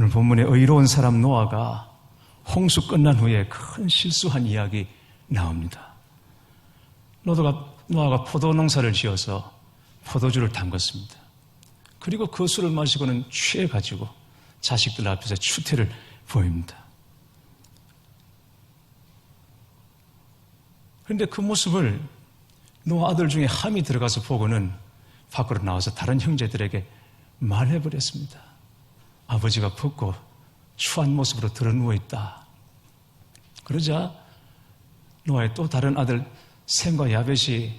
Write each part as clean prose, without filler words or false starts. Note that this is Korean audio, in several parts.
오늘 본문에 의로운 사람 노아가 홍수 끝난 후에 큰 실수한 이야기 나옵니다. 노아가 포도 농사를 지어서 포도주를 담궜습니다. 그리고 그 술을 마시고는 취해가지고 자식들 앞에서 추태를 보입니다. 그런데 그 모습을 노아 아들 중에 함이 들어가서 보고는 밖으로 나와서 다른 형제들에게 말해버렸습니다. 아버지가 벗고 추한 모습으로 드러누워 있다. 그러자 노아의 또 다른 아들 셈과 야벳이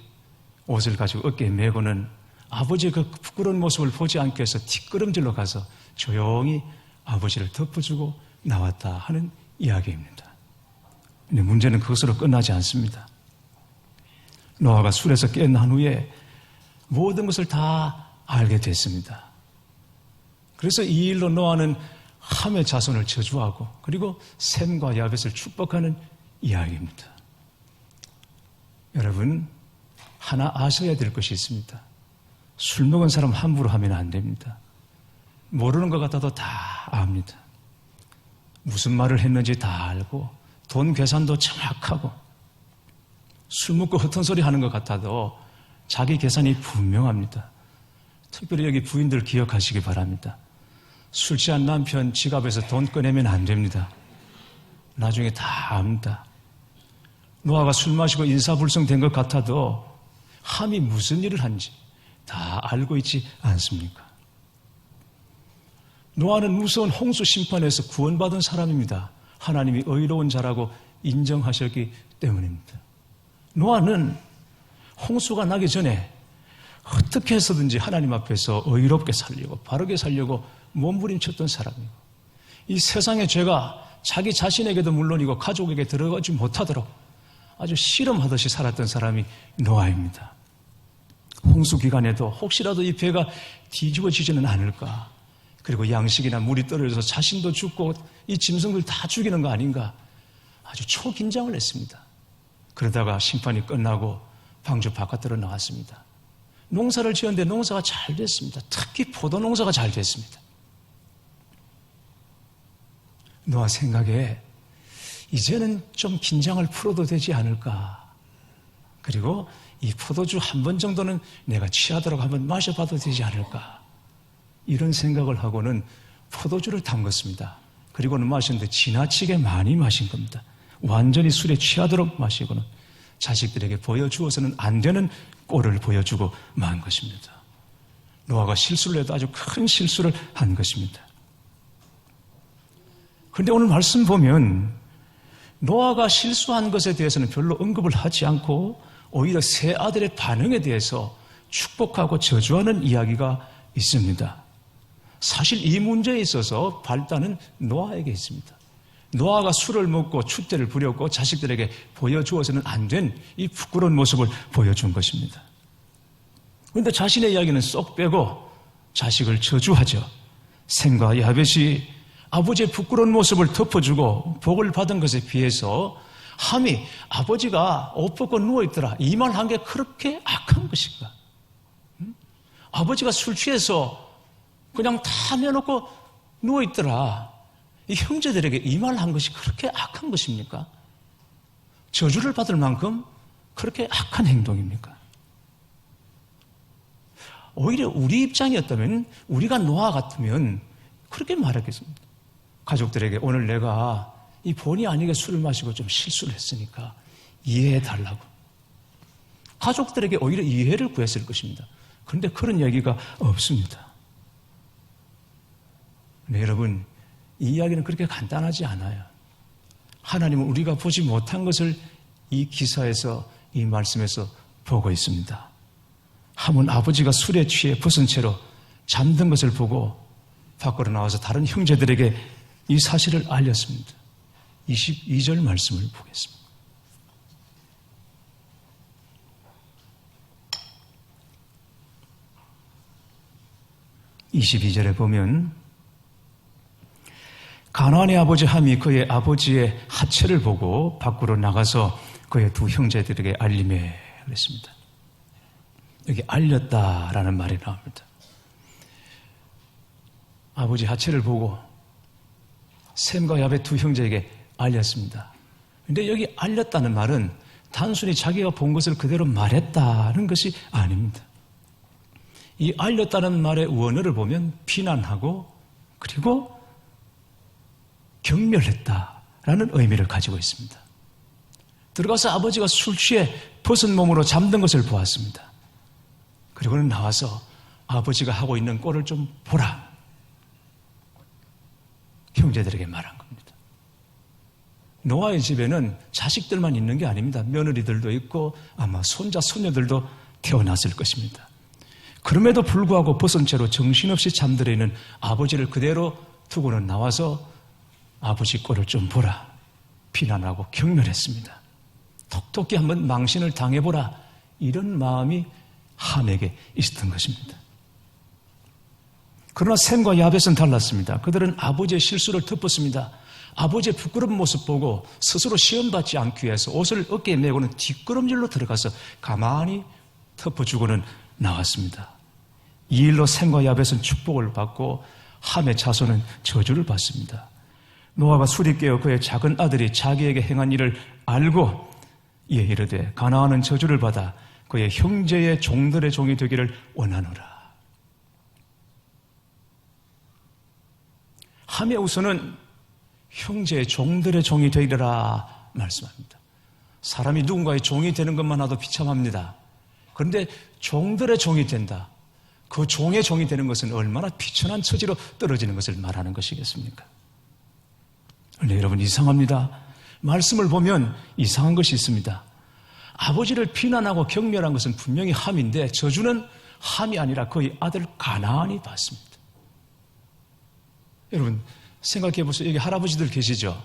옷을 가지고 어깨에 메고는 아버지의 그 부끄러운 모습을 보지 않기 위해서 뒷걸음질로 가서 조용히 아버지를 덮어주고 나왔다 하는 이야기입니다. 근데 문제는 그것으로 끝나지 않습니다. 노아가 술에서 깨어난 후에 모든 것을 다 알게 됐습니다. 그래서 이 일로 노아는 함의 자손을 저주하고 그리고 셈과 야벳을 축복하는 이야기입니다. 여러분, 하나 아셔야 될 것이 있습니다. 술 먹은 사람 함부로 하면 안 됩니다. 모르는 것 같아도 다 압니다. 무슨 말을 했는지 다 알고 돈 계산도 정확하고 술 먹고 헛된 소리 하는 것 같아도 자기 계산이 분명합니다. 특별히 여기 부인들 기억하시기 바랍니다. 술 취한 남편 지갑에서 돈 꺼내면 안 됩니다. 나중에 다 압니다. 노아가 술 마시고 인사불성된 것 같아도 함이 무슨 일을 한지 다 알고 있지 않습니까? 노아는 무서운 홍수 심판에서 구원받은 사람입니다. 하나님이 의로운 자라고 인정하셨기 때문입니다. 노아는 홍수가 나기 전에 어떻게 해서든지 하나님 앞에서 의롭게 살려고 바르게 살려고 몸부림쳤던 사람이고 이 세상의 죄가 자기 자신에게도 물론이고 가족에게 들어가지 못하도록 아주 씨름하듯이 살았던 사람이 노아입니다. 홍수 기간에도 혹시라도 이 배가 뒤집어지지는 않을까, 그리고 양식이나 물이 떨어져서 자신도 죽고 이 짐승들 다 죽이는 거 아닌가 아주 초긴장을 했습니다. 그러다가 심판이 끝나고 방주 바깥으로 나왔습니다. 농사를 지었는데 농사가 잘 됐습니다. 특히 포도 농사가 잘 됐습니다. 노아 생각에 이제는 좀 긴장을 풀어도 되지 않을까, 그리고 이 포도주 한 번 정도는 내가 취하도록 한번 마셔봐도 되지 않을까, 이런 생각을 하고는 포도주를 담궜습니다. 그리고는 마셨는데 지나치게 많이 마신 겁니다. 완전히 술에 취하도록 마시고는 자식들에게 보여주어서는 안 되는 꼴을 보여주고 만 것입니다. 노아가 실수를 해도 아주 큰 실수를 한 것입니다. 그런데 오늘 말씀 보면 노아가 실수한 것에 대해서는 별로 언급을 하지 않고 오히려 세 아들의 반응에 대해서 축복하고 저주하는 이야기가 있습니다. 사실 이 문제에 있어서 발단은 노아에게 있습니다. 노아가 술을 먹고 축제를 부렸고 자식들에게 보여주어서는 안 된 이 부끄러운 모습을 보여준 것입니다. 그런데 자신의 이야기는 쏙 빼고 자식을 저주하죠. 셈과 야벳이 아버지의 부끄러운 모습을 덮어주고 복을 받은 것에 비해서 함이 아버지가 옷 벗고 누워있더라, 이 말 한 게 그렇게 악한 것인가? 아버지가 술 취해서 그냥 다 내놓고 누워있더라, 이 형제들에게 이 말 한 것이 그렇게 악한 것입니까? 저주를 받을 만큼 그렇게 악한 행동입니까? 오히려 우리 입장이었다면, 우리가 노아 같으면 그렇게 말하겠습니다. 가족들에게 오늘 내가 이 본의 아니게 술을 마시고 좀 실수를 했으니까 이해해 달라고. 가족들에게 오히려 이해를 구했을 것입니다. 그런데 그런 얘기가 없습니다. 네, 여러분, 이 이야기는 그렇게 간단하지 않아요. 하나님은 우리가 보지 못한 것을 이 기사에서, 이 말씀에서 보고 있습니다. 함은 아버지가 술에 취해 벗은 채로 잠든 것을 보고 밖으로 나와서 다른 형제들에게 이 사실을 알렸습니다. 22절 말씀을 보겠습니다. (22절에) 보면 가나안의 아버지 함이 그의 아버지의 하체를 보고 밖으로 나가서 그의 두 형제들에게 알림해 그랬습니다. 여기 알렸다라는 말이 나옵니다. 아버지 하체를 보고 셈과 야벳 두 형제에게 알렸습니다. 그런데 여기 알렸다는 말은 단순히 자기가 본 것을 그대로 말했다는 것이 아닙니다. 이 알렸다는 말의 원어를 보면 비난하고 그리고 경멸했다라는 의미를 가지고 있습니다. 들어가서 아버지가 술 취해 벗은 몸으로 잠든 것을 보았습니다. 그리고는 나와서 아버지가 하고 있는 꼴을 좀 보라. 형제들에게 말한 겁니다. 노아의 집에는 자식들만 있는 게 아닙니다. 며느리들도 있고 아마 손자, 손녀들도 태어났을 것입니다. 그럼에도 불구하고 벗은 채로 정신없이 잠들어 있는 아버지를 그대로 두고는 나와서 아버지 꼴을 좀 보라. 비난하고 경멸했습니다. 톡톡히 한번 망신을 당해보라. 이런 마음이 함에게 있었던 것입니다. 그러나 셈과 야벳은 달랐습니다. 그들은 아버지의 실수를 덮었습니다. 아버지의 부끄러운 모습 보고 스스로 시험받지 않기 위해서 옷을 어깨에 메고는 뒷걸음질로 들어가서 가만히 덮어주고는 나왔습니다. 이 일로 셈과 야벳은 축복을 받고 함의 자손은 저주를 받습니다. 노아가 술이 깨어 그의 작은 아들이 자기에게 행한 일을 알고 이에 이르되 가나안은 저주를 받아 그의 형제의 종들의 종이 되기를 원하노라. 함의 우선은 형제의 종들의 종이 되리라 말씀합니다. 사람이 누군가의 종이 되는 것만 해도 비참합니다. 그런데 종들의 종이 된다. 그 종의 종이 되는 것은 얼마나 비천한 처지로 떨어지는 것을 말하는 것이겠습니까? 그런데 여러분 이상합니다. 말씀을 보면 이상한 것이 있습니다. 아버지를 비난하고 경멸한 것은 분명히 함인데 저주는 함이 아니라 그의 아들 가나안이 받습니다. 여러분 생각해 보세요. 여기 할아버지들 계시죠?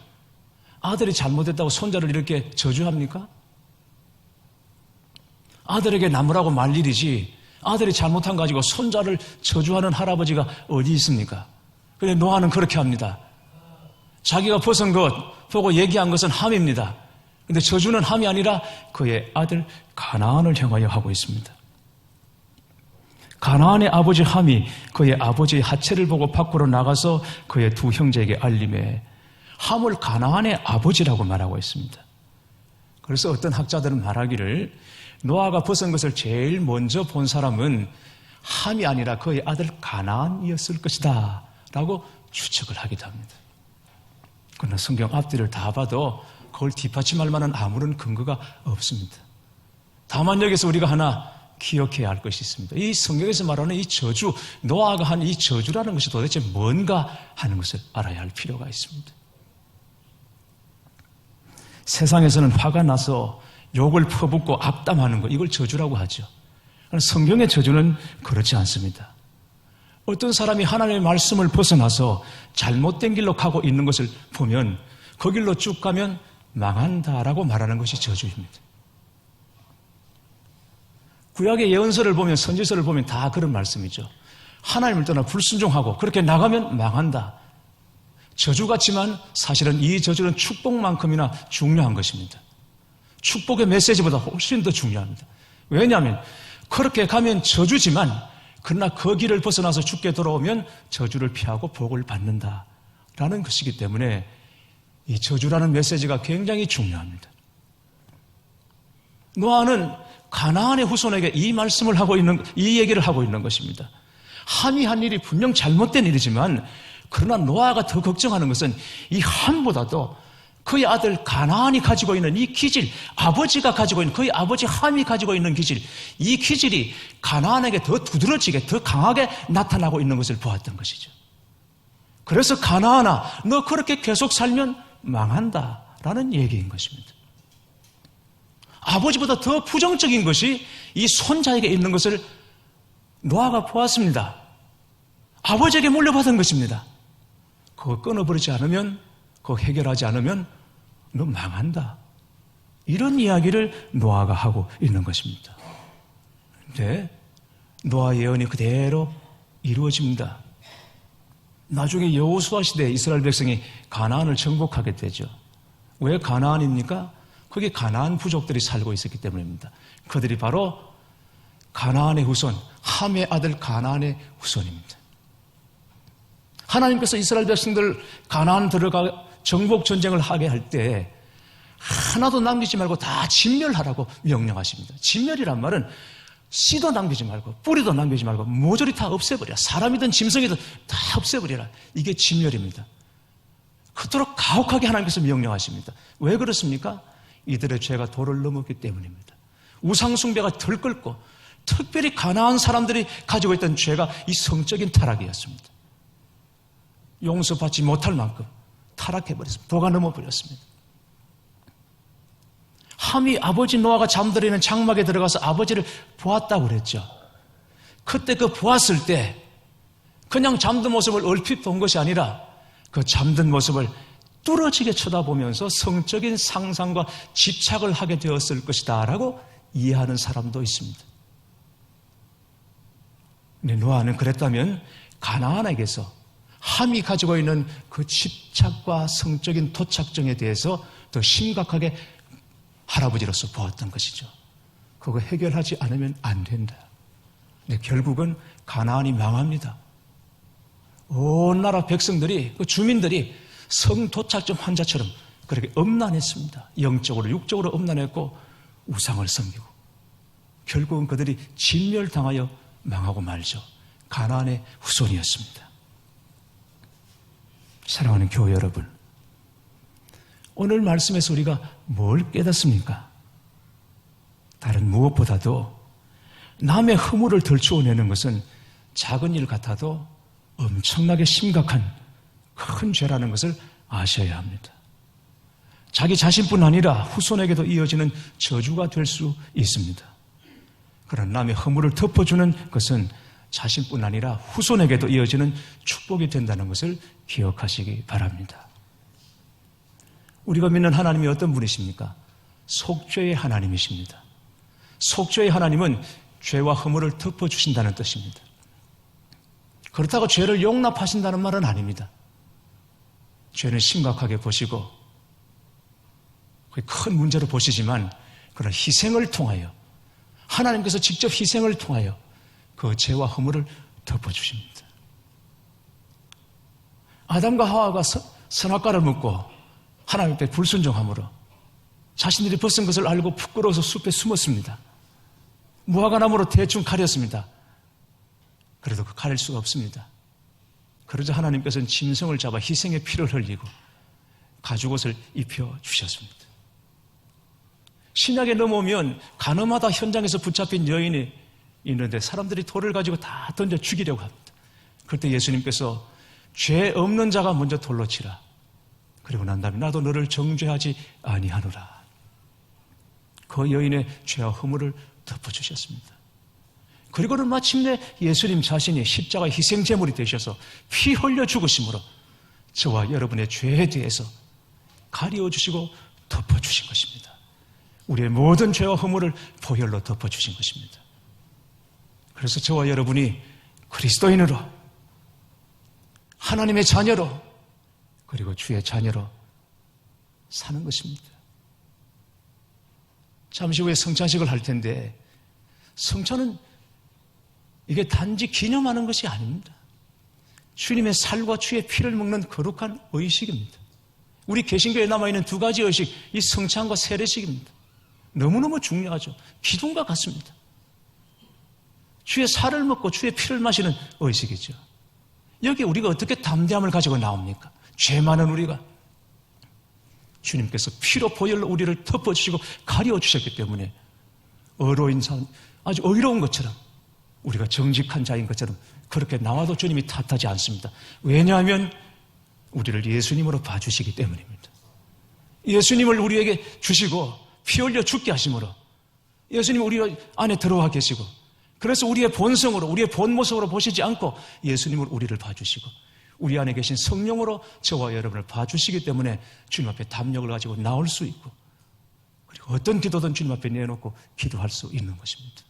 아들이 잘못했다고 손자를 이렇게 저주합니까? 아들에게 나무라고 말 일이지 아들이 잘못한 거 가지고 손자를 저주하는 할아버지가 어디 있습니까? 그런데 노아는 그렇게 합니다. 자기가 벗은 것 보고 얘기한 것은 함입니다. 그런데 저주는 함이 아니라 그의 아들 가나안을 향하여 하고 있습니다. 가나안의 아버지 함이 그의 아버지의 하체를 보고 밖으로 나가서 그의 두 형제에게 알림해 함을 가나안의 아버지라고 말하고 있습니다. 그래서 어떤 학자들은 말하기를 노아가 벗은 것을 제일 먼저 본 사람은 함이 아니라 그의 아들 가나안이었을 것이다 라고 추측을 하기도 합니다. 그러나 성경 앞뒤를 다 봐도 그걸 뒷받침할 만한 아무런 근거가 없습니다. 다만 여기서 우리가 하나 기억해야 할 것이 있습니다. 이 성경에서 말하는 이 저주, 노아가 한 이 저주라는 것이 도대체 뭔가 하는 것을 알아야 할 필요가 있습니다. 세상에서는 화가 나서 욕을 퍼붓고 악담하는 것, 이걸 저주라고 하죠. 그러나 성경의 저주는 그렇지 않습니다. 어떤 사람이 하나님의 말씀을 벗어나서 잘못된 길로 가고 있는 것을 보면 그 길로 쭉 가면 망한다라고 말하는 것이 저주입니다. 구약의 예언서를 보면 선지서를 보면 다 그런 말씀이죠. 하나님을 떠나 불순종하고 그렇게 나가면 망한다. 저주 같지만 사실은 이 저주는 축복만큼이나 중요한 것입니다. 축복의 메시지보다 훨씬 더 중요합니다. 왜냐하면 그렇게 가면 저주지만 그러나 그 길을 벗어나서 죽게 돌아오면 저주를 피하고 복을 받는다라는 것이기 때문에 이 저주라는 메시지가 굉장히 중요합니다. 노아는 가나안의 후손에게 이 말씀을 하고 있는, 이 얘기를 하고 있는 것입니다. 함이 한 일이 분명 잘못된 일이지만 그러나 노아가 더 걱정하는 것은 이 함보다도 그의 아들 가나안이 가지고 있는 이 기질, 아버지가 가지고 있는 그의 아버지 함이 가지고 있는 기질, 이 기질이 가나안에게 더 두드러지게 더 강하게 나타나고 있는 것을 보았던 것이죠. 그래서 가나안아, 너 그렇게 계속 살면 망한다라는 얘기인 것입니다. 아버지보다 더 부정적인 것이 이 손자에게 있는 것을 노아가 보았습니다. 아버지에게 물려받은 것입니다. 그거 끊어버리지 않으면, 그거 해결하지 않으면 너 망한다. 이런 이야기를 노아가 하고 있는 것입니다. 그런데 노아 예언이 그대로 이루어집니다. 나중에 여호수아 시대에 이스라엘 백성이 가나안을 정복하게 되죠. 왜 가나안입니까? 거기 가나안 부족들이 살고 있었기 때문입니다. 그들이 바로 가나안의 후손, 함의 아들 가나안의 후손입니다. 하나님께서 이스라엘 백성들 가나안 들어가 정복 전쟁을 하게 할 때 하나도 남기지 말고 다 진멸하라고 명령하십니다. 진멸이란 말은 씨도 남기지 말고 뿌리도 남기지 말고 모조리 다 없애버려라. 사람이든 짐승이든 다 없애버려라. 이게 진멸입니다. 그토록 가혹하게 하나님께서 명령하십니다. 왜 그렇습니까? 이들의 죄가 도를 넘었기 때문입니다. 우상숭배가 들끓고 특별히 가나안 사람들이 가지고 있던 죄가 이 성적인 타락이었습니다. 용서받지 못할 만큼 타락해버렸습니다. 도가 넘어버렸습니다. 함이 아버지 노아가 잠들어 있는 장막에 들어가서 아버지를 보았다고 그랬죠. 그때 그 보았을 때 그냥 잠든 모습을 얼핏 본 것이 아니라 그 잠든 모습을 뚫어지게 쳐다보면서 성적인 상상과 집착을 하게 되었을 것이다 라고 이해하는 사람도 있습니다. 근데 노아는 그랬다면 가나안에게서 함이 가지고 있는 그 집착과 성적인 토착증에 대해서 더 심각하게 할아버지로서 보았던 것이죠. 그거 해결하지 않으면 안 된다. 근데 결국은 가나안이 망합니다. 온 나라 백성들이, 그 주민들이 성토착증 환자처럼 그렇게 엄난했습니다. 영적으로, 육적으로 엄난했고 우상을 섬기고 결국은 그들이 진멸당하여 망하고 말죠. 가나안의 후손이었습니다. 사랑하는 교회 여러분, 오늘 말씀에서 우리가 뭘 깨닫습니까? 다른 무엇보다도 남의 허물을 덜추어내는 것은 작은 일 같아도 엄청나게 심각한 큰 죄라는 것을 아셔야 합니다. 자기 자신뿐 아니라 후손에게도 이어지는 저주가 될 수 있습니다. 그런 남의 허물을 덮어주는 것은 자신뿐 아니라 후손에게도 이어지는 축복이 된다는 것을 기억하시기 바랍니다. 우리가 믿는 하나님이 어떤 분이십니까? 속죄의 하나님이십니다. 속죄의 하나님은 죄와 허물을 덮어주신다는 뜻입니다. 그렇다고 죄를 용납하신다는 말은 아닙니다. 죄는 심각하게 보시고 큰 문제로 보시지만 그런 희생을 통하여 하나님께서 직접 희생을 통하여 그 죄와 허물을 덮어주십니다. 아담과 하와가 선악과를 먹고 하나님 앞에 불순종함으로 자신들이 벗은 것을 알고 부끄러워서 숲에 숨었습니다. 무화과나무로 대충 가렸습니다. 그래도 그 가릴 수가 없습니다. 그러자 하나님께서는 짐승을 잡아 희생의 피를 흘리고 가죽옷을 입혀주셨습니다. 신약에 넘어오면 가늠하다 현장에서 붙잡힌 여인이 있는데 사람들이 돌을 가지고 다 던져 죽이려고 합니다. 그때 예수님께서 죄 없는 자가 먼저 돌로 치라. 그리고 난 다음에 나도 너를 정죄하지 아니하노라. 그 여인의 죄와 허물을 덮어주셨습니다. 그리고는 마침내 예수님 자신이 십자가 희생제물이 되셔서 피 흘려 죽으심으로 저와 여러분의 죄에 대해서 가리워주시고 덮어주신 것입니다. 우리의 모든 죄와 허물을 보혈로 덮어주신 것입니다. 그래서 저와 여러분이 그리스도인으로 하나님의 자녀로 그리고 주의 자녀로 사는 것입니다. 잠시 후에 성찬식을 할 텐데 성찬은 이게 단지 기념하는 것이 아닙니다. 주님의 살과 주의 피를 먹는 거룩한 의식입니다. 우리 개신교에 남아있는 두 가지 의식, 이 성찬과 세례식입니다. 너무너무 중요하죠. 기둥과 같습니다. 주의 살을 먹고 주의 피를 마시는 의식이죠. 여기 우리가 어떻게 담대함을 가지고 나옵니까? 죄 많은 우리가 주님께서 피로 보혈로 우리를 덮어주시고 가려주셨기 때문에 어로인 산 아주 의로운 것처럼 우리가 정직한 자인 것처럼 그렇게 나와도 주님이 탓하지 않습니다. 왜냐하면 우리를 예수님으로 봐주시기 때문입니다. 예수님을 우리에게 주시고 피 흘려 죽게 하심으로 예수님이 우리 안에 들어와 계시고 그래서 우리의 본성으로 우리의 본 모습으로 보시지 않고 예수님을 우리를 봐주시고 우리 안에 계신 성령으로 저와 여러분을 봐주시기 때문에 주님 앞에 담력을 가지고 나올 수 있고 그리고 어떤 기도든 주님 앞에 내놓고 기도할 수 있는 것입니다.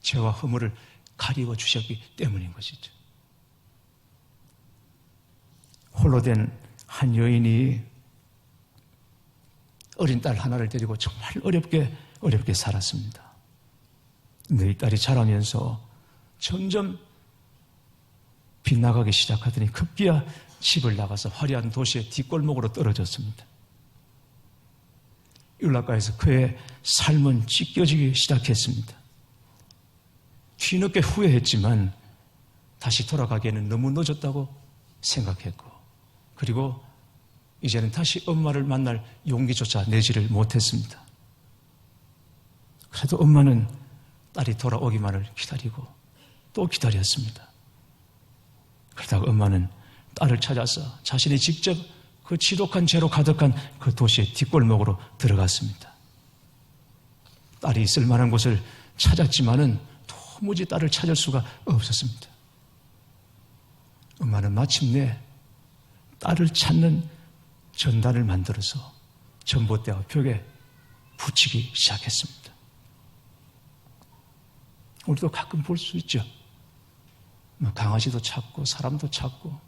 죄와 허물을 가리워 주셨기 때문인 것이죠. 홀로 된 한 여인이 어린 딸 하나를 데리고 정말 어렵게 살았습니다. 근데 이 딸이 자라면서 점점 빗나가기 시작하더니 급기야 집을 나가서 화려한 도시의 뒷골목으로 떨어졌습니다. 율라가에서 그의 삶은 찢겨지기 시작했습니다. 뒤늦게 후회했지만 다시 돌아가기에는 너무 늦었다고 생각했고, 그리고 이제는 다시 엄마를 만날 용기조차 내지를 못했습니다. 그래도 엄마는 딸이 돌아오기만을 기다리고 또 기다렸습니다. 그러다가 엄마는 딸을 찾아서 자신이 직접 그 지독한 죄로 가득한 그 도시의 뒷골목으로 들어갔습니다. 딸이 있을 만한 곳을 찾았지만은 도무지 딸을 찾을 수가 없었습니다. 엄마는 마침내 딸을 찾는 전단을 만들어서 전봇대와 벽에 붙이기 시작했습니다. 우리도 가끔 볼 수 있죠. 강아지도 찾고 사람도 찾고,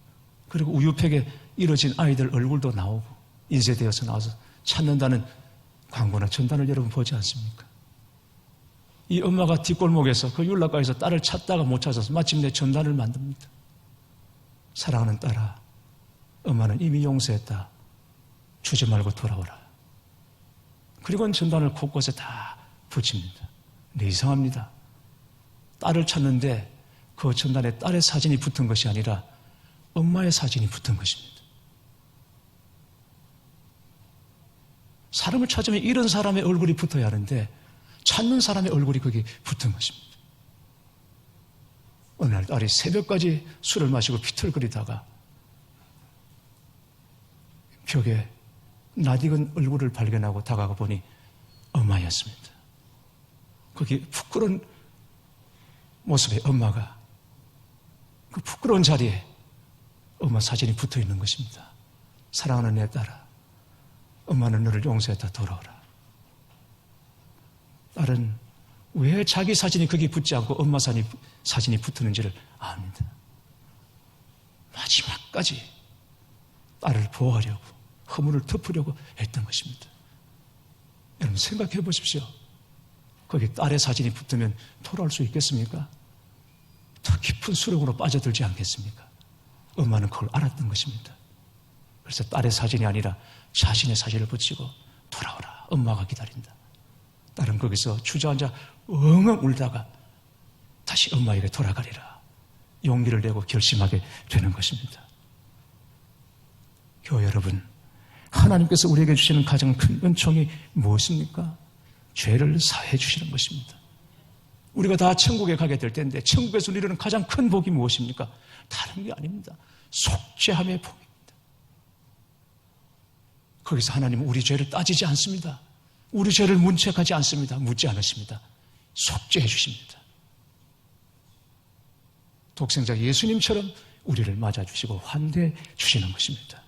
그리고 우유팩에 이뤄진 아이들 얼굴도 나오고 인쇄되어서 나와서 찾는다는 광고나 전단을 여러분 보지 않습니까? 이 엄마가 뒷골목에서 그 율라가에서 딸을 찾다가 못 찾아서 마침내 전단을 만듭니다. 사랑하는 딸아, 엄마는 이미 용서했다. 주지 말고 돌아오라. 그리고는 전단을 곳곳에 다 붙입니다. 근데 이상합니다. 딸을 찾는데 그 전단에 딸의 사진이 붙은 것이 아니라 엄마의 사진이 붙은 것입니다. 사람을 찾으면 이런 사람의 얼굴이 붙어야 하는데 찾는 사람의 얼굴이 거기 붙은 것입니다. 어느 날 딸이 새벽까지 술을 마시고 비틀거리다가 벽에 낯익은 얼굴을 발견하고 다가가 보니 엄마였습니다. 거기 부끄러운 모습의 엄마가 그 부끄러운 자리에 엄마 사진이 붙어 있는 것입니다. 사랑하는 내 딸아, 엄마는 너를 용서했다. 돌아오라. 딸은 왜 자기 사진이 거기 붙지 않고 엄마 사진이 붙었는지를 압니다. 마지막까지 딸을 보호하려고, 허물을 덮으려고 했던 것입니다. 여러분 생각해 보십시오. 거기 딸의 사진이 붙으면 돌아올 수 있겠습니까? 더 깊은 수렁으로 빠져들지 않겠습니까? 엄마는 그걸 알았던 것입니다. 그래서 딸의 사진이 아니라 자신의 사진을 붙이고 돌아오라. 엄마가 기다린다. 딸은 거기서 주저앉아 엉엉 울다가 다시 엄마에게 돌아가리라. 용기를 내고 결심하게 되는 것입니다. 교회 여러분, 하나님께서 우리에게 주시는 가장 큰 은총이 무엇입니까? 죄를 사해 주시는 것입니다. 우리가 다 천국에 가게 될 텐데 천국에서 누리는 가장 큰 복이 무엇입니까? 다른 게 아닙니다. 속죄함의 복입니다. 거기서 하나님은 우리 죄를 따지지 않습니다. 우리 죄를 문책하지 않습니다. 묻지 않으십니다. 속죄해 주십니다. 독생자 예수님처럼 우리를 맞아주시고 환대해 주시는 것입니다.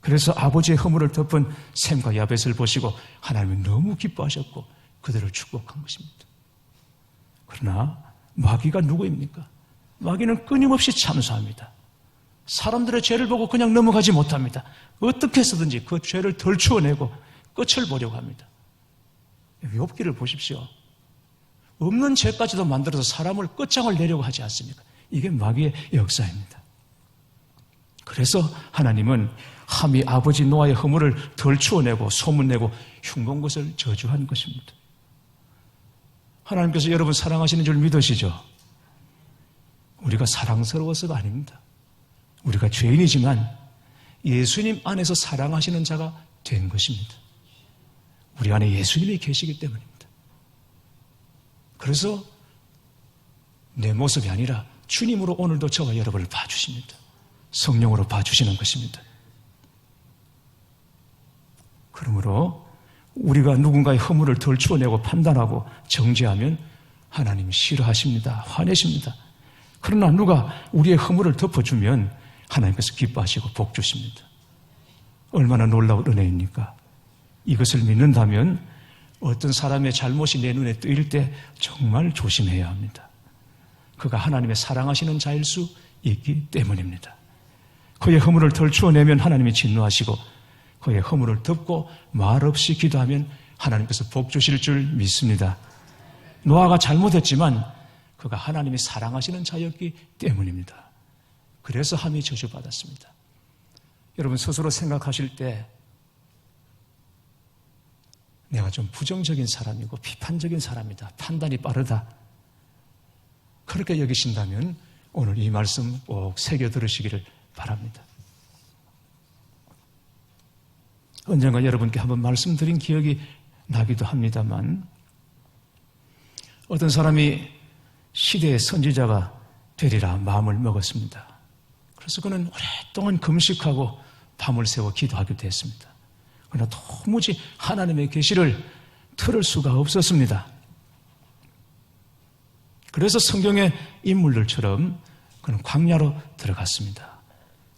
그래서 아버지의 허물을 덮은 셈과 야벳을 보시고 하나님은 너무 기뻐하셨고 그들을 축복한 것입니다. 그러나 마귀가 누구입니까? 마귀는 끊임없이 참수합니다. 사람들의 죄를 보고 그냥 넘어가지 못합니다. 어떻게 해서든지 그 죄를 덜추어내고 끝을 보려고 합니다. 욥기를 보십시오. 없는 죄까지도 만들어서 사람을 끝장을 내려고 하지 않습니까? 이게 마귀의 역사입니다. 그래서 하나님은 함이 아버지 노아의 허물을 덜추어내고 소문내고 흉본 것을 저주한 것입니다. 하나님께서 여러분 사랑하시는 줄 믿으시죠? 우리가 사랑스러워서가 아닙니다. 우리가 죄인이지만 예수님 안에서 사랑하시는 자가 된 것입니다. 우리 안에 예수님이 계시기 때문입니다. 그래서 내 모습이 아니라 주님으로 오늘도 저와 여러분을 봐주십니다. 성령으로 봐주시는 것입니다. 그러므로 우리가 누군가의 허물을 덜추어내고 판단하고 정죄하면 하나님이 싫어하십니다. 화내십니다. 그러나 누가 우리의 허물을 덮어주면 하나님께서 기뻐하시고 복 주십니다. 얼마나 놀라운 은혜입니까? 이것을 믿는다면 어떤 사람의 잘못이 내 눈에 뜨일 때 정말 조심해야 합니다. 그가 하나님의 사랑하시는 자일 수 있기 때문입니다. 그의 허물을 덜추어내면 하나님이 진노하시고 그의 허물을 덮고 말없이 기도하면 하나님께서 복 주실 줄 믿습니다. 노아가 잘못했지만 그가 하나님이 사랑하시는 자였기 때문입니다. 그래서 함이 저주받았습니다. 여러분 스스로 생각하실 때 내가 좀 부정적인 사람이고 비판적인 사람이다, 판단이 빠르다, 그렇게 여기신다면 오늘 이 말씀 꼭 새겨 들으시기를 바랍니다. 언젠가 여러분께 한번 말씀드린 기억이 나기도 합니다만, 어떤 사람이 시대의 선지자가 되리라 마음을 먹었습니다. 그래서 그는 오랫동안 금식하고 밤을 새워 기도하기도 했습니다. 그러나 도무지 하나님의 계시를 들을 수가 없었습니다. 그래서 성경의 인물들처럼 그는 광야로 들어갔습니다.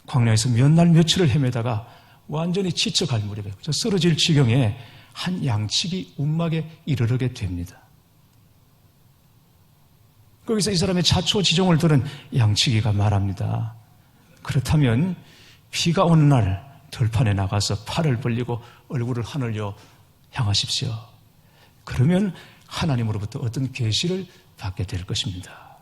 광야에서 몇 날 며칠을 헤매다가 완전히 지쳐갈 무렵에 쓰러질 지경에 한 양치기 움막에 이르르게 됩니다. 거기서 이 사람의 자초지종을 들은 양치기가 말합니다. 그렇다면 비가 오는 날 들판에 나가서 팔을 벌리고 얼굴을 하늘로 향하십시오. 그러면 하나님으로부터 어떤 계시를 받게 될 것입니다.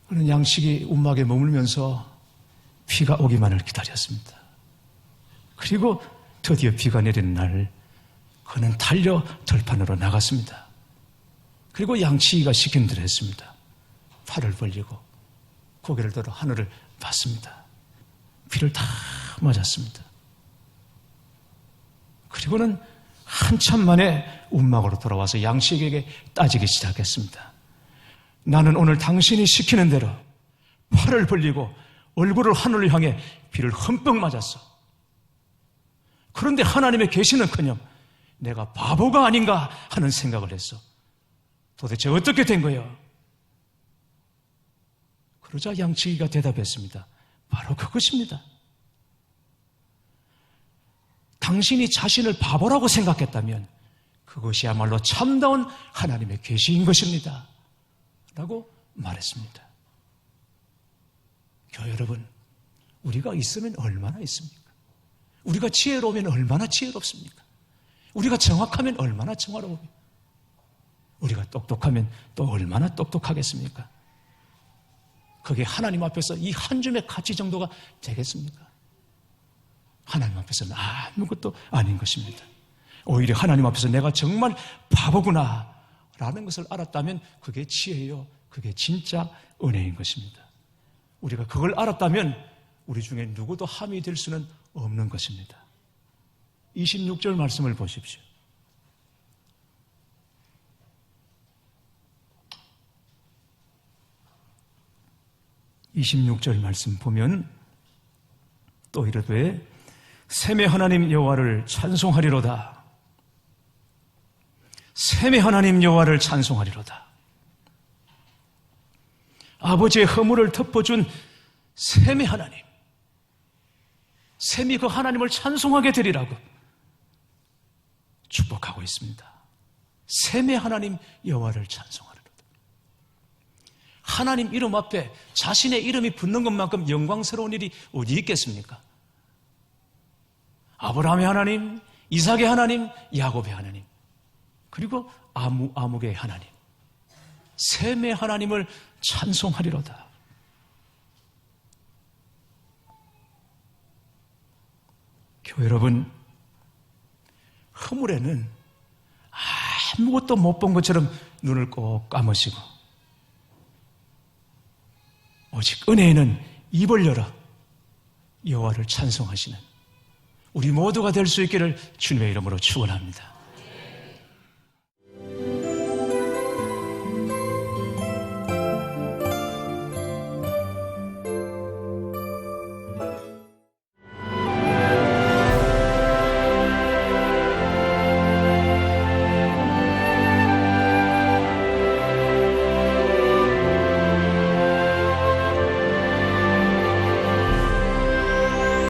그는 양식이 움막에 머물면서 비가 오기만을 기다렸습니다. 그리고 드디어 비가 내리는 날 그는 달려 들판으로 나갔습니다. 그리고 양치기가 시킨 대로 했습니다. 팔을 벌리고 고개를 들어 하늘을 봤습니다. 비를 다 맞았습니다. 그리고는 한참 만에 움막으로 돌아와서 양식에게 따지기 시작했습니다. 나는 오늘 당신이 시키는 대로 팔을 벌리고 얼굴을 하늘을 향해 비를 흠뻑 맞았어. 그런데 하나님의 계시는커녕 내가 바보가 아닌가 하는 생각을 했어. 도대체 어떻게 된 거예요? 그러자 양치기가 대답했습니다. 바로 그것입니다. 당신이 자신을 바보라고 생각했다면 그것이야말로 참다운 하나님의 계시인 것입니다. 라고 말했습니다. 교회 여러분, 우리가 있으면 얼마나 있습니까? 우리가 지혜로우면 얼마나 지혜롭습니까? 우리가 정확하면 얼마나 정확하고, 우리가 똑똑하면 또 얼마나 똑똑하겠습니까? 그게 하나님 앞에서 이 한 줌의 가치 정도가 되겠습니까? 하나님 앞에서는 아무것도 아닌 것입니다. 오히려 하나님 앞에서 내가 정말 바보구나 라는 것을 알았다면 그게 지혜요, 그게 진짜 은혜인 것입니다. 우리가 그걸 알았다면 우리 중에 누구도 함이 될 수는 없는 것입니다. 26절 말씀을 보십시오. (26절) 말씀 보면 또 이르되 셈의 하나님 여호와를 찬송하리로다. 셈의 하나님 여호와를 찬송하리로다. 아버지의 허물을 덮어준 셈의 하나님, 셈이 그 하나님을 찬송하게 되리라고 축복하고 있습니다. 셈의 하나님 여호와를 찬송하리로다. 하나님 이름 앞에 자신의 이름이 붙는 것만큼 영광스러운 일이 어디 있겠습니까? 아브라함의 하나님, 이삭의 하나님, 야곱의 하나님, 그리고 아묵의 하나님, 셈의 하나님을 찬송하리로다. 교회 여러분, 허물에는 아무것도 못 본 것처럼 눈을 꼭 감으시고, 오직 은혜에는 입을 열어 여호와를 찬송하시는 우리 모두가 될 수 있기를 주님의 이름으로 축원합니다.